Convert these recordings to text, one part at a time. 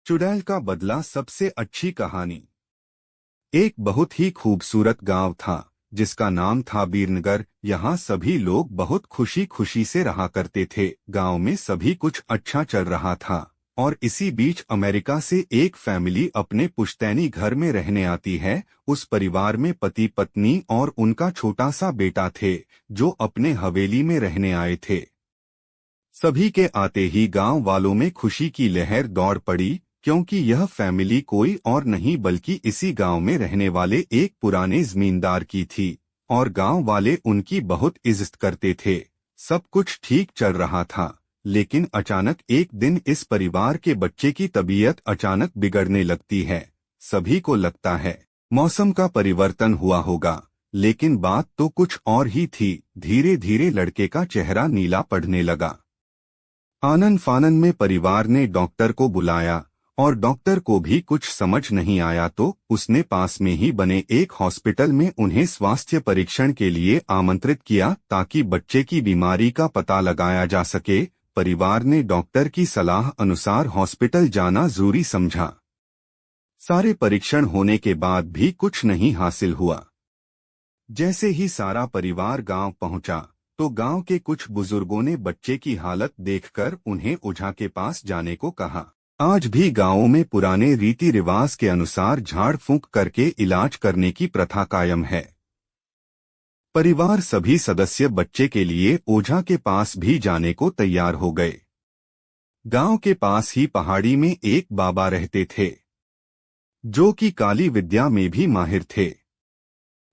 चुड़ैल का बदला सबसे अच्छी कहानी। एक बहुत ही खूबसूरत गांव था जिसका नाम था बीरनगर। यहाँ सभी लोग बहुत खुशी खुशी से रहा करते थे। गांव में सभी कुछ अच्छा चल रहा था और इसी बीच अमेरिका से एक फैमिली अपने पुश्तैनी घर में रहने आती है। उस परिवार में पति पत्नी और उनका छोटा सा बेटा थे जो अपने हवेली में रहने आए थे। सभी के आते ही गांव वालों में खुशी की लहर दौड़ पड़ी, क्योंकि यह फैमिली कोई और नहीं बल्कि इसी गांव में रहने वाले एक पुराने जमींदार की थी और गांव वाले उनकी बहुत इज्जत करते थे। सब कुछ ठीक चल रहा था, लेकिन अचानक एक दिन इस परिवार के बच्चे की तबीयत अचानक बिगड़ने लगती है। सभी को लगता है मौसम का परिवर्तन हुआ होगा, लेकिन बात तो कुछ और ही थी। धीरे धीरे लड़के का चेहरा नीला पड़ने लगा। आनन फानन में परिवार ने डॉक्टर को बुलाया और डॉक्टर को भी कुछ समझ नहीं आया तो उसने पास में ही बने एक हॉस्पिटल में उन्हें स्वास्थ्य परीक्षण के लिए आमंत्रित किया ताकि बच्चे की बीमारी का पता लगाया जा सके। परिवार ने डॉक्टर की सलाह अनुसार हॉस्पिटल जाना जरूरी समझा। सारे परीक्षण होने के बाद भी कुछ नहीं हासिल हुआ। जैसे ही सारा परिवार गांव पहुंचा तो गांव के कुछ बुजुर्गों ने बच्चे की हालत देखकर उन्हें ओझा के पास जाने को कहा। आज भी गांवों में पुराने रीति रिवाज के अनुसार झाड़ फूंक करके इलाज करने की प्रथा कायम है। परिवार सभी सदस्य बच्चे के लिए ओझा के पास भी जाने को तैयार हो गए। गांव के पास ही पहाड़ी में एक बाबा रहते थे जो कि काली विद्या में भी माहिर थे।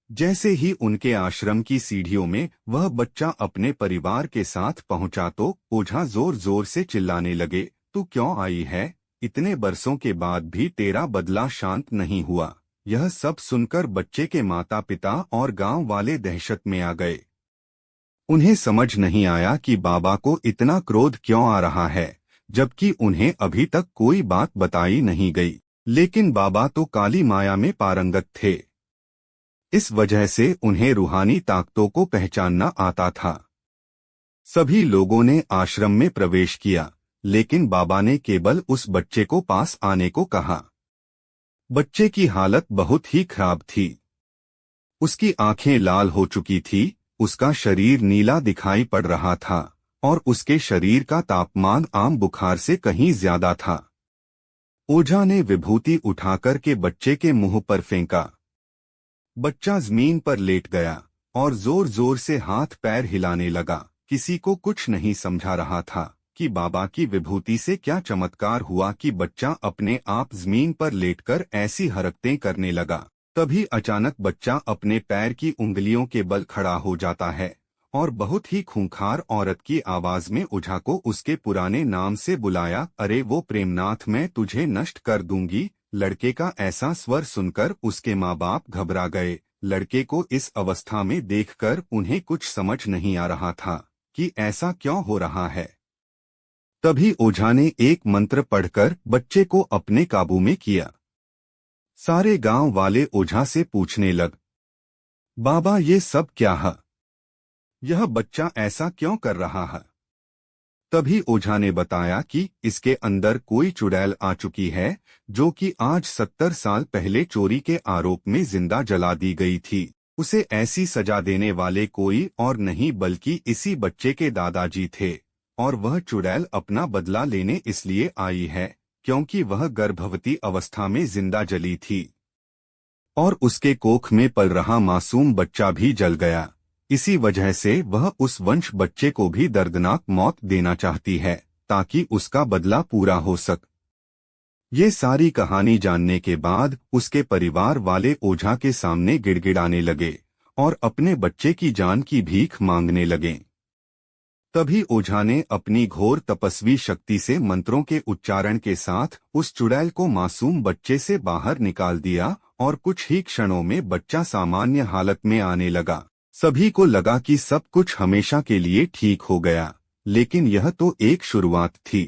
जैसे ही उनके आश्रम की सीढ़ियों में वह बच्चा अपने परिवार के साथ पहुंचा तो ओझा जोर जोर से चिल्लाने लगे, तू क्यों आई है? इतने बरसों के बाद भी तेरा बदला शांत नहीं हुआ। यह सब सुनकर बच्चे के माता पिता और गांव वाले दहशत में आ गए। उन्हें समझ नहीं आया कि बाबा को इतना क्रोध क्यों आ रहा है, जबकि उन्हें अभी तक कोई बात बताई नहीं गई। लेकिन बाबा तो काली माया में पारंगत थे। इस वजह से उन्हें रूहानी ताकतों को पहचानना आता था। सभी लोगों ने आश्रम में प्रवेश किया, लेकिन बाबा ने केवल उस बच्चे को पास आने को कहा। बच्चे की हालत बहुत ही खराब थी। उसकी आंखें लाल हो चुकी थी, उसका शरीर नीला दिखाई पड़ रहा था और उसके शरीर का तापमान आम बुखार से कहीं ज्यादा था। ओझा ने विभूति उठाकर के बच्चे के मुंह पर फेंका। बच्चा जमीन पर लेट गया और जोर जोर से हाथ पैर हिलाने लगा। किसी को कुछ नहीं समझा रहा था कि बाबा की विभूति से क्या चमत्कार हुआ कि बच्चा अपने आप जमीन पर लेटकर ऐसी हरकतें करने लगा। तभी अचानक बच्चा अपने पैर की उंगलियों के बल खड़ा हो जाता है और बहुत ही खूंखार औरत की आवाज में ओझा को उसके पुराने नाम से बुलाया, अरे वो प्रेमनाथ, मैं तुझे नष्ट कर दूंगी। लड़के का ऐसा स्वर सुनकर उसके माँ बाप घबरा गए। लड़के को इस अवस्था में देखकर उन्हें कुछ समझ नहीं आ रहा था कि ऐसा क्यों हो रहा है। तभी ओझा ने एक मंत्र पढ़कर बच्चे को अपने काबू में किया। सारे गांव वाले ओझा से पूछने लग, बाबा ये सब क्या है? यह बच्चा ऐसा क्यों कर रहा है? तभी ओझा ने बताया कि इसके अंदर कोई चुड़ैल आ चुकी है जो कि आज 70 साल पहले चोरी के आरोप में जिंदा जला दी गई थी। उसे ऐसी सजा देने वाले कोई और नहीं बल्कि इसी बच्चे के दादाजी थे और वह चुड़ैल अपना बदला लेने इसलिए आई है क्योंकि वह गर्भवती अवस्था में जिंदा जली थी और उसके कोख में पल रहा मासूम बच्चा भी जल गया। इसी वजह से वह उस वंश बच्चे को भी दर्दनाक मौत देना चाहती है ताकि उसका बदला पूरा हो सके। ये सारी कहानी जानने के बाद उसके परिवार वाले ओझा के सामने गिड़गिड़ाने लगे और अपने बच्चे की जान की भीख मांगने लगे। तभी ओझा ने अपनी घोर तपस्वी शक्ति से मंत्रों के उच्चारण के साथ उस चुड़ैल को मासूम बच्चे से बाहर निकाल दिया और कुछ ही क्षणों में बच्चा सामान्य हालत में आने लगा। सभी को लगा कि सब कुछ हमेशा के लिए ठीक हो गया, लेकिन यह तो एक शुरुआत थी।